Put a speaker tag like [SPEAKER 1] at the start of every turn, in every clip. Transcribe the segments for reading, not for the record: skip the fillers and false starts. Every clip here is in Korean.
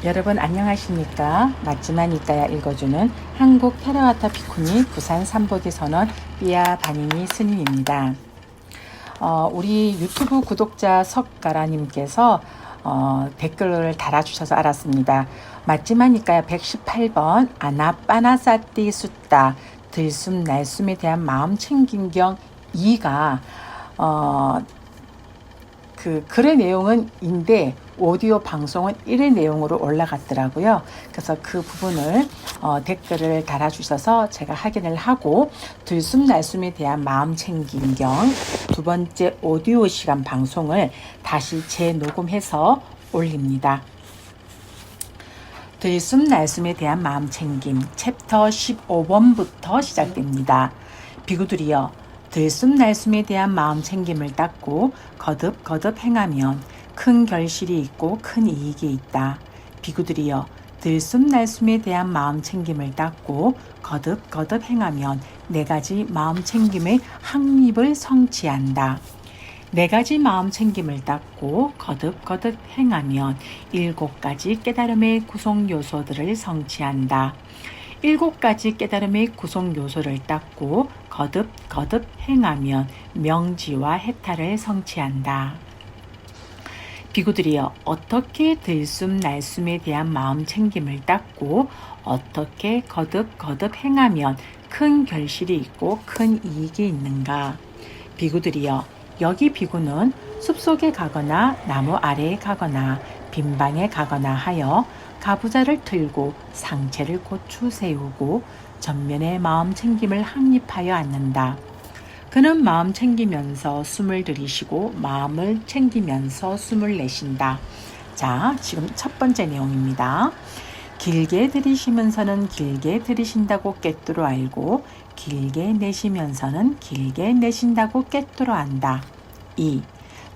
[SPEAKER 1] 여러분 안녕하십니까? 맞지만 이따야 읽어주는 한국 테라와타 비쿠니 부산 삼보기 선원 삐아 바니니 스님입니다. 우리 유튜브 구독자 석가라님께서 댓글을 달아주셔서 알았습니다. 맞지만 이따야 118번 아나빠나사띠 숫다 들숨 날숨에 대한 마음 챙김경 2가 그 글의 내용은 인데 오디오 방송은 1의 내용으로 올라갔더라고요. 그래서 그 부분을 댓글을 달아주셔서 제가 확인을 하고 들숨 날숨에 대한 마음 챙김경 두 번째 오디오 시간 방송을 다시 재녹음해서 올립니다. 들숨 날숨에 대한 마음 챙김 챕터 15번부터 시작됩니다. 비구들이여 들숨 날숨에 대한 마음 챙김을 닦고 거듭거듭 행하면 큰 결실이 있고 큰 이익이 있다. 비구들이여 들숨 날숨에 대한 마음 챙김을 닦고 거듭거듭 행하면 네 가지 마음 챙김의 확립을 성취한다. 네 가지 마음 챙김을 닦고 거듭거듭 행하면 7가지 깨달음의 구성 요소들을 성취한다. 7가지 깨달음의 구성 요소를 닦고 거듭거듭 행하면 명지와 해탈을 성취한다. 비구들이여 어떻게 들숨 날숨에 대한 마음 챙김을 닦고 어떻게 거듭거듭 행하면 큰 결실이 있고 큰 이익이 있는가? 비구들이여 여기 비구는 숲속에 가거나 나무 아래에 가거나 빈방에 가거나 하여 가부좌를 틀고 상체를 고추 세우고 전면에 마음 챙김을 확립하여 앉는다. 그는 마음 챙기면서 숨을 들이쉬고 마음을 챙기면서 숨을 내쉰다. 자, 지금 첫 번째 내용입니다. 길게 들이쉬면서는 길게 들이쉰다고 꿰뚫어 알고 길게 내쉬면서는 길게 내쉰다고 꿰뚫어 안다. 2.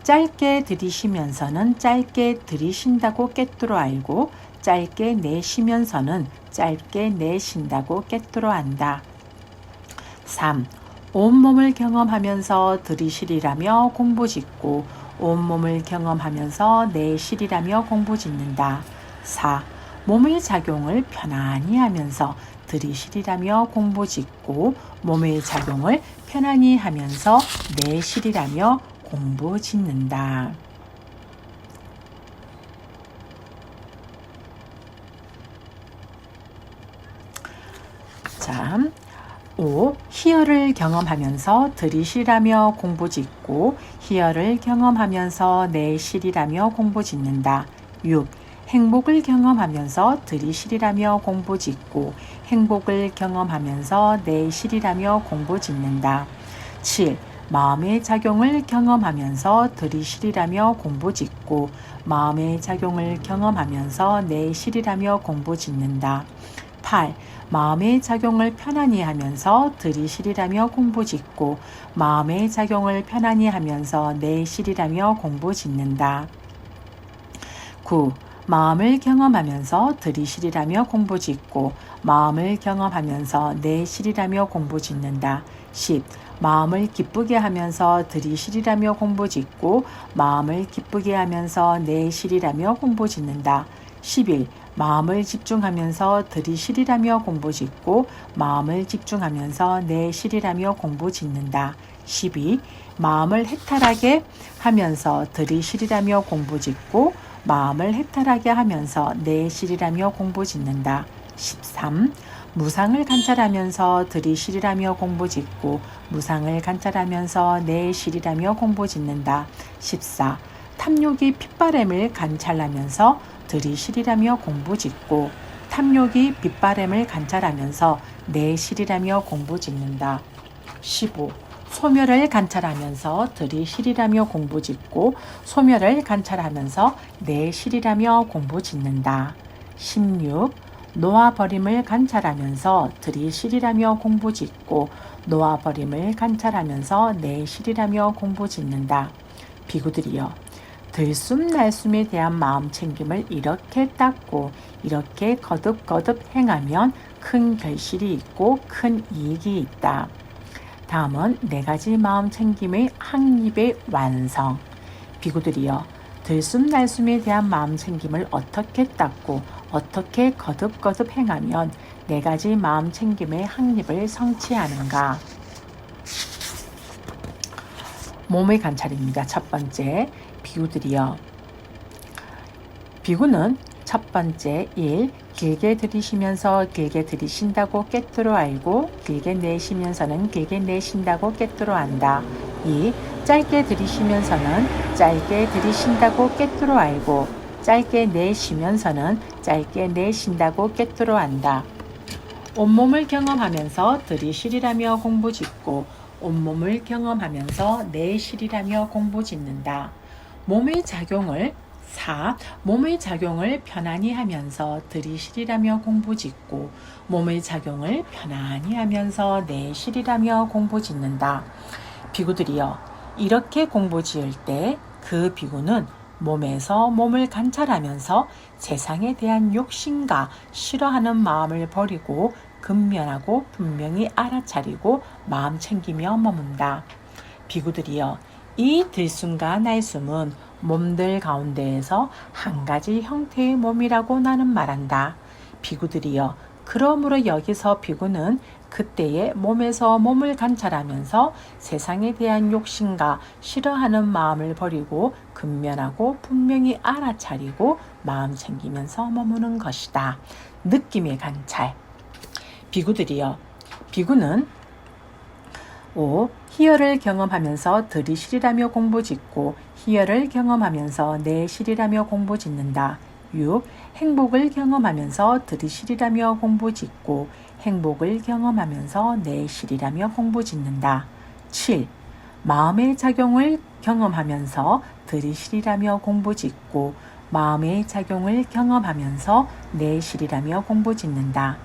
[SPEAKER 1] 짧게 들이쉬면서는 짧게 들이쉰다고 꿰뚫어 알고 짧게 내쉬면서는 짧게 내쉰다고 꿰뚫어 안다. 3. 온몸을 경험하면서 들이쉬리라며 공부짓고 온몸을 경험하면서 내쉬리라며 공부짓는다. 4. 몸의 작용을 편안히 하면서 들이쉬리라며 공부짓고 몸의 작용을 편안히 하면서 내쉬리라며 공부짓는다. 자, 5. 희열을 경험하면서 들이쉬라며 공부짓고 희열을 경험하면서 내쉬리라며 공부짓는다. 6. 행복을 경험하면서 들이쉬리라며 공부짓고 행복을 경험하면서 내쉬리라며 공부짓는다. 7. 마음의 작용을 경험하면서 들이쉬리라며 공부짓고 마음의 작용을 경험하면서 내쉬리라며 공부짓는다. 8. 마음의 작용을 편안히 하면서 들이쉬리라며 공부짓고 마음의 작용을 편안히 하면서 내쉬리라며 공부짓는다. 9. 마음을 경험하면서 들이쉬리라며 공부짓고 마음을 경험하면서 내쉬리라며 공부짓는다. 10. 마음을 기쁘게 하면서 들이쉬리라며 공부짓고 마음을 기쁘게 하면서 내쉬리라며 공부짓는다. 11. 마음을 집중하면서 들이쉬리라며 공부짓고 마음을 집중하면서 내쉬리라며 공부짓는다. 12. 마음을 해탈하게 하면서 들이쉬리라며 공부짓고 마음을 해탈하게 하면서 내쉬리라며 공부짓는다. 13. 무상을 관찰하면서 들이쉬리라며 공부짓고 무상을 관찰하면서 내쉬리라며 공부짓는다. 14. 탐욕이 핏바램을 관찰하면서 들이쉬리라며 공부짓고 탐욕이 빗바램을 관찰하면서 내쉬리라며 공부짓는다. 15. 소멸을 관찰하면서 들이쉬리라며 공부짓고 소멸을 관찰하면서 내쉬리라며 공부짓는다. 16. 놓아버림을 관찰하면서 들이쉬리라며 공부짓고 놓아버림을 관찰하면서 내쉬리라며 공부짓는다. 비구들이여 들숨 날숨에 대한 마음 챙김을 이렇게 닦고 이렇게 거듭거듭 행하면 큰 결실이 있고 큰 이익이 있다. 다음은 4가지 마음 챙김의 확립의 완성. 비구들이여 들숨 날숨에 대한 마음 챙김을 어떻게 닦고 어떻게 거듭거듭 행하면 네 가지 마음 챙김의 확립을 성취하는가? 몸의 관찰입니다. 첫 번째, 비구들이요. 비구는 첫 번째 1. 길게 들이쉬면서 길게 들이쉰다고 꿰뚫어 알고 길게 내쉬면서는 길게 내쉰다고 꿰뚫어 안다. 2. 짧게 들이쉬면서는 짧게 들이쉰다고 꿰뚫어 알고 짧게 내쉬면서는 짧게 내쉰다고 꿰뚫어 안다. 온몸을 경험하면서 들이쉬리라며 공부 짓고 온몸을 경험하면서 내쉬리라며 공부 짓는다. 몸의 작용을 4. 몸의 작용을 편안히 하면서 들이쉬리라며 공부 짓고 몸의 작용을 편안히 하면서 내쉬리라며 공부 짓는다. 비구들이여, 이렇게 공부 지을 때 그 비구는 몸에서 몸을 관찰하면서 세상에 대한 욕심과 싫어하는 마음을 버리고 근면하고 분명히 알아차리고 마음 챙기며 머문다. 비구들이여, 이 들숨과 날숨은 몸들 가운데에서 한 가지 형태의 몸이라고 나는 말한다. 비구들이여, 그러므로 여기서 비구는 그때의 몸에서 몸을 관찰하면서 세상에 대한 욕심과 싫어하는 마음을 버리고 근면하고 분명히 알아차리고 마음 챙기면서 머무는 것이다. 느낌의 관찰. 비구들이여, 비구는 5. 희열을 경험하면서 들이쉬리라며 공부 짓고 희열을 경험하면서 내쉬리라며 공부 짓는다. 6. 행복을 경험하면서 들이쉬리라며 공부 짓고 행복을 경험하면서 내쉬리라며 공부 짓는다. 7. 마음의 작용을 경험하면서 들이쉬리라며 공부 짓고 마음의 작용을 경험하면서 내쉬리라며 공부 짓는다.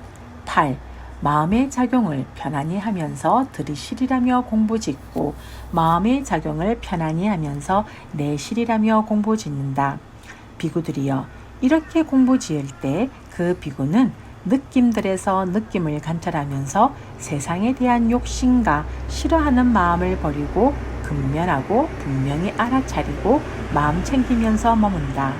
[SPEAKER 1] 8. 마음의 작용을 편안히 하면서 들이쉬리라며 공부 짓고 마음의 작용을 편안히 하면서 내쉬리라며 공부 짓는다. 비구들이여, 이렇게 공부 지을 때 그 비구는 느낌들에서 느낌을 관찰하면서 세상에 대한 욕심과 싫어하는 마음을 버리고 근면하고 분명히 알아차리고 마음 챙기면서 머문다.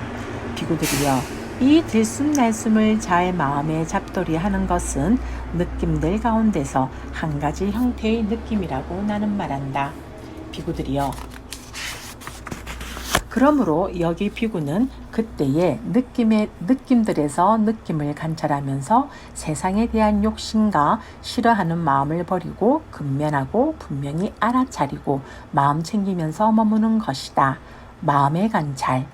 [SPEAKER 1] 비구들이여, 이 들숨 날숨을 잘 마음에 잡돌이하는 것은 느낌들 가운데서 한 가지 형태의 느낌이라고 나는 말한다. 비구들이여, 그러므로 여기 비구는 그때의 느낌들에서 느낌을 관찰하면서 세상에 대한 욕심과 싫어하는 마음을 버리고 근면하고 분명히 알아차리고 마음 챙기면서 머무는 것이다. 마음의 관찰.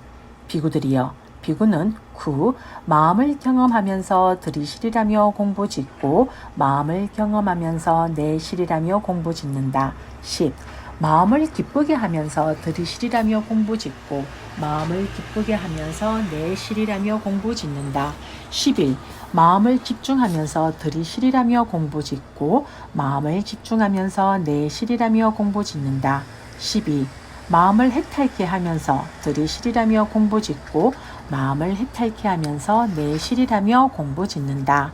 [SPEAKER 1] 비구들이여, 비구는 9. 마음을 경험하면서 들이쉬리라며 공부 짓고 마음을 경험하면서 내쉬리라며 공부 짓는다. 10. 마음을 기쁘게 하면서 들이쉬리라며 공부 짓고 마음을 기쁘게 하면서 내쉬리라며 공부 짓는다. 11. 마음을 집중하면서 들이쉬리라며 공부 짓고 마음을 집중하면서 내쉬리라며 공부 짓는다. 12. 마음을 해탈케 하면서 들이쉬리라며 공부 짓고 마음을 해탈케 하면서 내쉬리라며 공부 짓는다.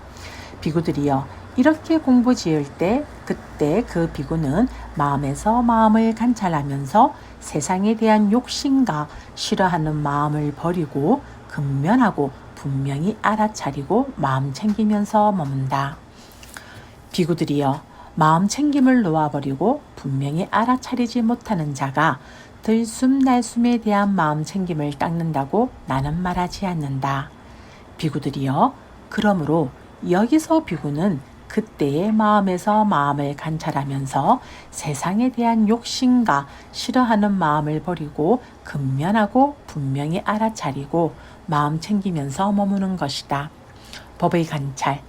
[SPEAKER 1] 비구들이여, 이렇게 공부 지을 때 그때 그 비구는 마음에서 마음을 관찰하면서 세상에 대한 욕심과 싫어하는 마음을 버리고 근면하고 분명히 알아차리고 마음 챙기면서 머문다. 비구들이여, 마음 챙김을 놓아버리고 분명히 알아차리지 못하는 자가 들숨 날숨에 대한 마음 챙김을 닦는다고 나는 말하지 않는다. 비구들이여, 그러므로 여기서 비구는 그때의 마음에서 마음을 관찰하면서 세상에 대한 욕심과 싫어하는 마음을 버리고 근면하고 분명히 알아차리고 마음 챙기면서 머무는 것이다. 법의 관찰.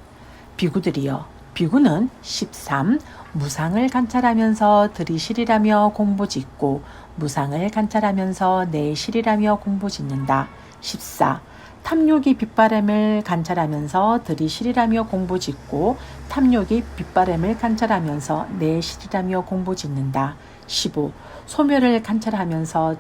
[SPEAKER 1] 비구들이여, 비구는 13. 무상을 관찰하면서 들이쉬리라며 공부 짓고 무상을 관찰하면서 내쉬리라며 공부 짓는다. 14. 탐욕이 빗바람을 관찰하면서 들이쉬리라며 공부 짓고 탐욕이 빗바람을 관찰하면서 내쉬리라며 공부 짓는다. 15. 소멸을 관찰하면서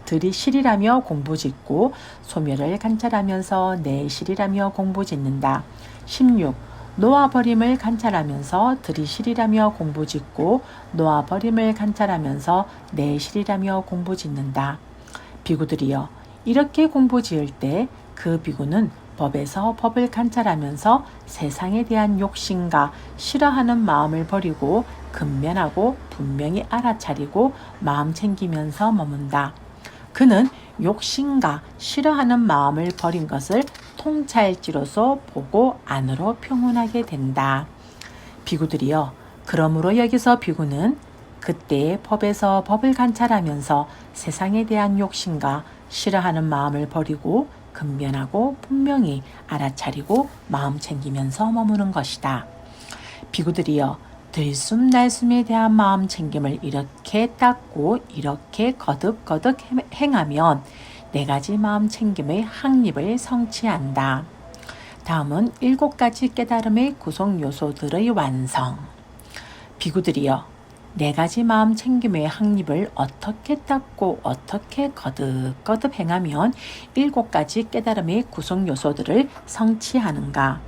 [SPEAKER 1] 들이쉬리라며 공부 짓고 소멸을 관찰하면서 내쉬리라며 공부 짓는다. 16. 놓아버림을 관찰하면서 들이쉬리라며 공부 짓고 놓아버림을 관찰하면서 내쉬리라며 공부 짓는다. 비구들이여, 이렇게 공부 지을 때 그 비구는 법에서 법을 관찰하면서 세상에 대한 욕심과 싫어하는 마음을 버리고 근면하고 분명히 알아차리고 마음 챙기면서 머문다. 그는 욕심과 싫어하는 마음을 버린 것을 통찰지로서 보고 안으로 평온하게 된다. 비구들이여, 그러므로 여기서 비구는 그때의 법에서 법을 관찰하면서 세상에 대한 욕심과 싫어하는 마음을 버리고 근면하고 분명히 알아차리고 마음 챙기면서 머무는 것이다. 비구들이여, 들숨날숨에 대한 마음 챙김을 이렇게 닦고 이렇게 거듭거듭 행하면 4가지 마음 챙김의 확립을 성취한다. 다음은 7가지 깨달음의 구성 요소들의 완성. 비구들이여, 4가지 마음 챙김의 확립을 어떻게 닦고 어떻게 거듭거듭 행하면 7가지 깨달음의 구성 요소들을 성취하는가.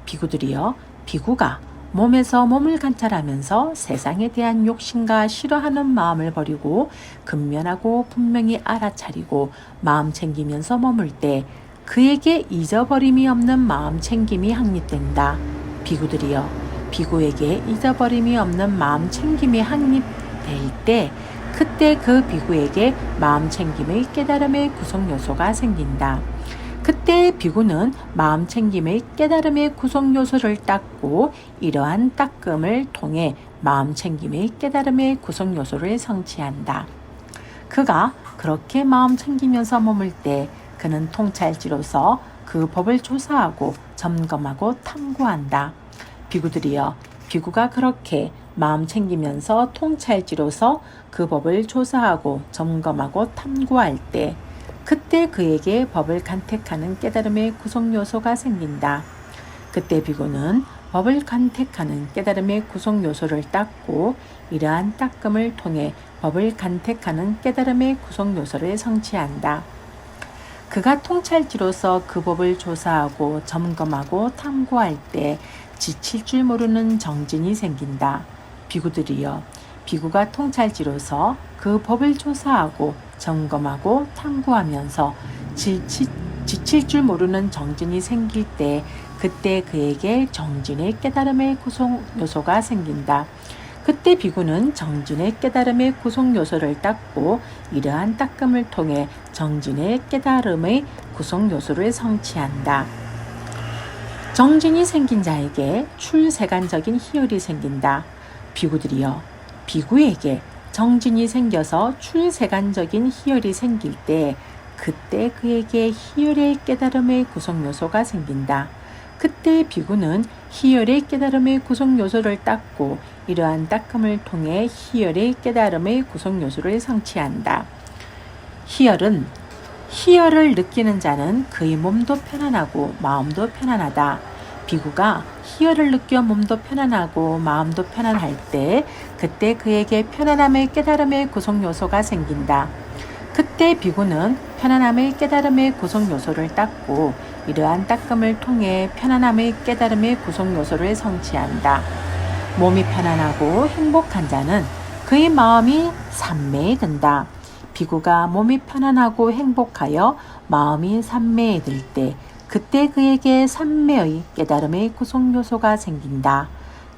[SPEAKER 1] 비구들이여, 비구가 몸에서 몸을 관찰하면서 세상에 대한 욕심과 싫어하는 마음을 버리고 근면하고 분명히 알아차리고 마음 챙기면서 머물 때 그에게 잊어버림이 없는 마음 챙김이 확립된다. 비구들이여, 비구에게 잊어버림이 없는 마음 챙김이 확립될 때 그때 그 비구에게 마음 챙김의 깨달음의 구성 요소가 생긴다. 그때 비구는 마음 챙김의 깨달음의 구성 요소를 닦고 이러한 닦음을 통해 마음 챙김의 깨달음의 구성 요소를 성취한다. 그가 그렇게 마음 챙기면서 머물 때 그는 통찰지로서 그 법을 조사하고 점검하고 탐구한다. 비구들이여, 비구가 그렇게 마음 챙기면서 통찰지로서 그 법을 조사하고 점검하고 탐구할 때 그때 그에게 법을 간택하는 깨달음의 구성 요소가 생긴다. 그때 비구는 법을 간택하는 깨달음의 구성 요소를 닦고 이러한 닦음을 통해 법을 간택하는 깨달음의 구성 요소를 성취한다. 그가 통찰지로서 그 법을 조사하고 점검하고 탐구할 때 지칠 줄 모르는 정진이 생긴다. 비구들이여, 비구가 통찰지로서 그 법을 조사하고 점검하고 탐구하면서 지칠 줄 모르는 정진이 생길 때 그때 그에게 정진의 깨달음의 구성 요소가 생긴다. 그때 비구는 정진의 깨달음의 구성 요소를 닦고 이러한 닦음을 통해 정진의 깨달음의 구성 요소를 성취한다. 정진이 생긴 자에게 출세간적인 희열이 생긴다. 비구들이여, 비구에게 정진이 생겨서 출세간적인 희열이 생길 때 그때 그에게 희열의 깨달음의 구성 요소가 생긴다. 그때 비구는 희열의 깨달음의 구성 요소를 닦고 이러한 닦음을 통해 희열의 깨달음의 구성 요소를 성취한다. 희열을 느끼는 자는 그의 몸도 편안하고 마음도 편안하다. 비구가 희열을 느껴 몸도 편안하고 마음도 편안할 때 그때 그에게 편안함의 깨달음의 구성 요소가 생긴다. 그때 비구는 편안함의 깨달음의 구성 요소를 닦고 이러한 닦음을 통해 편안함의 깨달음의 구성 요소를 성취한다. 몸이 편안하고 행복한 자는 그의 마음이 산매에 든다. 비구가 몸이 편안하고 행복하여 마음이 산매에 들 때 그때 그에게 산매의 깨달음의 구성 요소가 생긴다.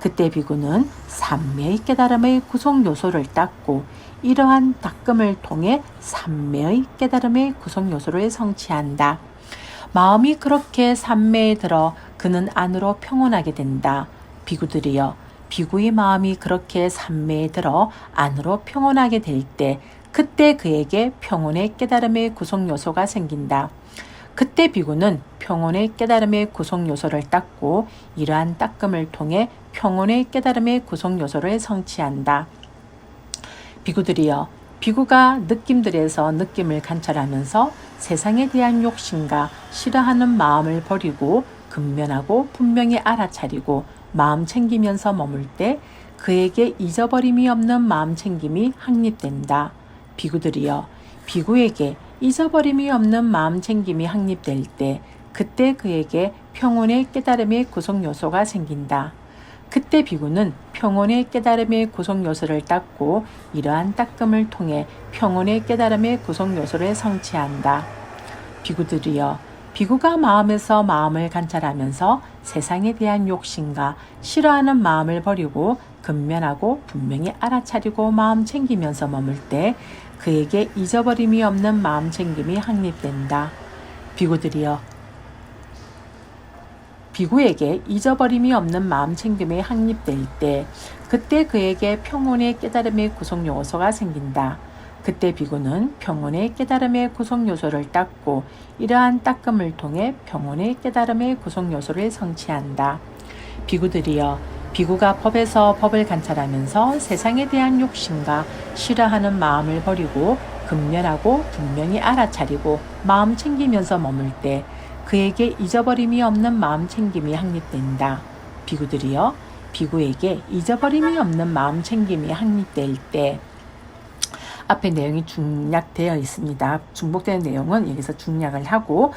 [SPEAKER 1] 그때 비구는 산매의 깨달음의 구성 요소를 닦고 이러한 닦음을 통해 산매의 깨달음의 구성 요소를 성취한다. 마음이 그렇게 산매에 들어 그는 안으로 평온하게 된다. 비구들이여, 비구의 마음이 그렇게 산매에 들어 안으로 평온하게 될 때 그때 그에게 평온의 깨달음의 구성 요소가 생긴다. 그때 비구는 평온의 깨달음의 구성 요소를 닦고 이러한 닦음을 통해 평온의 깨달음의 구성 요소를 성취한다. 비구들이여, 비구가 느낌들에서 느낌을 관찰하면서 세상에 대한 욕심과 싫어하는 마음을 버리고 근면하고 분명히 알아차리고 마음 챙기면서 머물 때 그에게 잊어버림이 없는 마음 챙김이 확립된다. 비구들이여, 비구에게 잊어버림이 없는 마음 챙김이 확립될 때 그때 그에게 평온의 깨달음의 구성 요소가 생긴다. 그때 비구는 평온의 깨달음의 구성 요소를 닦고 이러한 닦음을 통해 평온의 깨달음의 구성 요소를 성취한다. 비구들이여, 비구가 마음에서 마음을 관찰하면서 세상에 대한 욕심과 싫어하는 마음을 버리고 근면하고 분명히 알아차리고 마음 챙기면서 머물 때 그에게 잊어버림이 없는 마음 챙김이 확립된다. 비구에게 잊어버림이 없는 마음 챙김이 확립될 때 그때 그에게 평온의 깨달음의 구성 요소가 생긴다. 그때 비구는 평온의 깨달음의 구성 요소를 닦고 이러한 닦음을 통해 평온의 깨달음의 구성 요소를 성취한다. 비구가 법에서 법을 관찰하면서 세상에 대한 욕심과 싫어하는 마음을 버리고 근면하고 분명히 알아차리고 마음 챙기면서 머물 때 그에게 잊어버림이 없는 마음 챙김이 확립된다. 비구에게 잊어버림이 없는 마음 챙김이 확립될 때 앞에 내용이 중략되어 있습니다. 중복되는 내용은 여기서 중략을 하고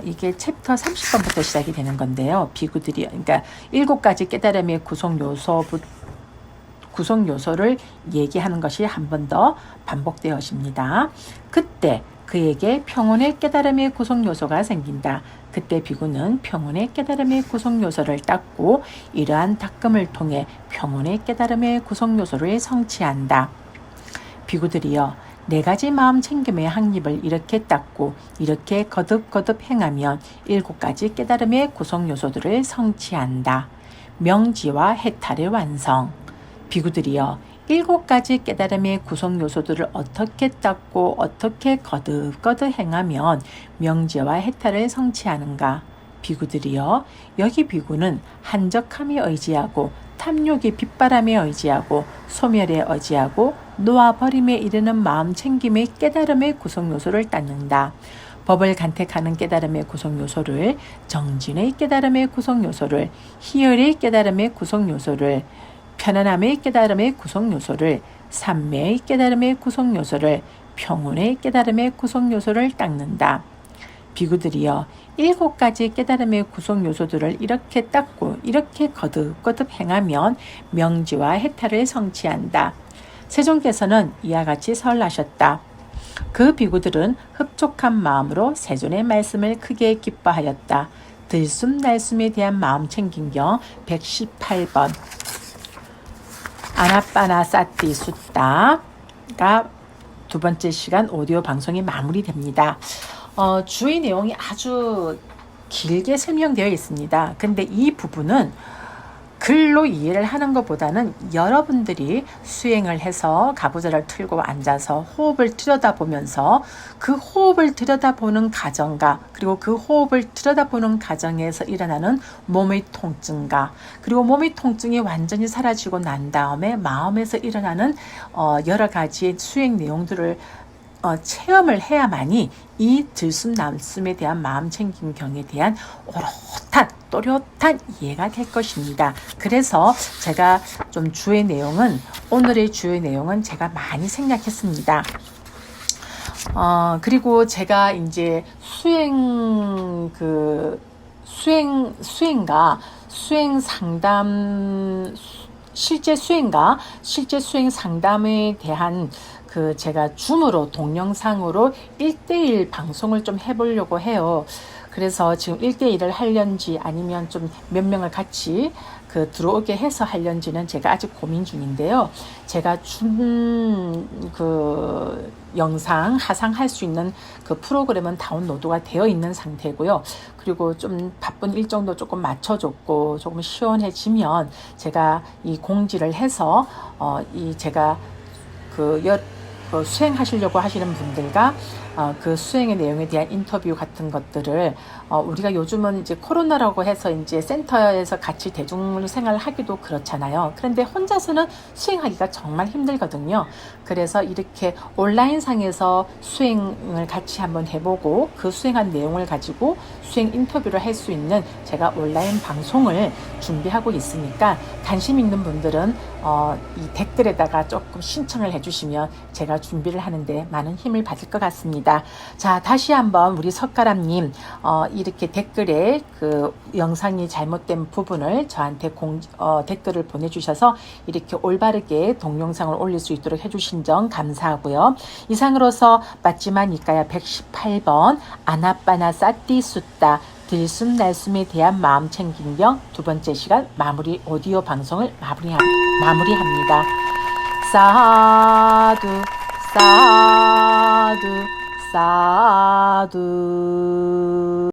[SPEAKER 1] 이게 챕터 30번부터 시작이 되는 건데요. 그러니까 7가지 깨달음의 구성 요소를 얘기하는 것이 한 번 더 반복되어집니다. 그때 그에게 평온의 깨달음의 구성 요소가 생긴다. 그때 비구는 평온의 깨달음의 구성 요소를 닦고 이러한 닦음을 통해 평온의 깨달음의 구성 요소를 성취한다. 비구들이여, 4가지 마음 챙김의 확립을 이렇게 닦고 이렇게 거듭거듭 행하면 7가지 깨달음의 구성 요소들을 성취한다. 명지와 해탈의 완성. 비구들이여, 7가지 깨달음의 구성 요소들을 어떻게 닦고 어떻게 거듭거듭 행하면 명지와 해탈을 성취하는가? 비구들이여, 여기 비구는 한적함에 의지하고 탐욕의 빗바람에 의지하고 소멸에 의지하고 놓아버림에 이르는 마음 챙김의 깨달음의 구성 요소를 닦는다. 법을 간택하는 깨달음의 구성 요소를, 정진의 깨달음의 구성 요소를, 희열의 깨달음의 구성 요소를, 편안함의 깨달음의 구성 요소를, 삼매의 깨달음의 구성 요소를, 평온의 깨달음의 구성 요소를 닦는다. 비구들이여, 7가지 깨달음의 구성 요소들을 이렇게 닦고 이렇게 거듭거듭 행하면 명지와 해탈을 성취한다. 세존께서는 이와 같이 설하셨다. 그 비구들은 흡족한 마음으로 세존의 말씀을 크게 기뻐하였다. 들숨날숨에 대한 마음 챙김경 118번. 아나빠나사티 숫다가 2번째 시간 오디오 방송이 마무리됩니다. 주의 내용이 아주 길게 설명되어 있습니다. 근데 이 부분은 글로 이해를 하는 것보다는 여러분들이 수행을 해서 가부좌를 틀고 앉아서 호흡을 들여다보면서 그 호흡을 들여다보는 과정과 그리고 그 호흡을 들여다보는 과정에서 일어나는 몸의 통증과 그리고 몸의 통증이 완전히 사라지고 난 다음에 마음에서 일어나는 여러 가지 수행 내용들을 체험을 해야만이 이 들숨날숨에 대한 마음 챙김경에 대한 또렷한 이해가 될 것입니다. 그래서 제가 좀 오늘의 주의 내용은 제가 많이 생략했습니다. 그리고 제가 이제 실제 수행 상담에 대한 제가 줌으로 동영상으로 1대1 방송을 좀 해보려고 해요. 그래서 지금 1대1을 하려는지 아니면 좀 몇 명을 같이 들어오게 해서 하려는지는 제가 아직 고민 중인데요. 제가 영상 하상할 수 있는 프로그램은 다운로드가 되어 있는 상태고요. 그리고 좀 바쁜 일정도 조금 맞춰줬고 조금 시원해지면 제가 이 공지를 해서 제가 수행하시려고 하시는 분들과 그 수행의 내용에 대한 인터뷰 같은 것들을 우리가 요즘은 이제 코로나라고 해서 이제 센터에서 같이 대중생활을 하기도 그렇잖아요. 그런데 혼자서는 수행하기가 정말 힘들거든요. 그래서 이렇게 온라인상에서 수행을 같이 한번 해보고 그 수행한 내용을 가지고 수행 인터뷰를 할 수 있는 제가 온라인 방송을 준비하고 있으니까 관심 있는 분들은 이 댓글에다가 조금 신청을 해주시면 제가 준비를 하는데 많은 힘을 받을 것 같습니다. 자, 다시 한번 우리 석가람님 이렇게 댓글에 그 영상이 잘못된 부분을 저한테 댓글을 보내주셔서 이렇게 올바르게 동영상을 올릴 수 있도록 해주신 점 감사하고요. 이상으로서 빠찌마니까야 118번 아나빠나 싸띠 숫다 들숨날숨에 대한 마음 챙김경 두 번째 시간 마무리 오디오 방송을 마무리합니다. 사두 사두 사두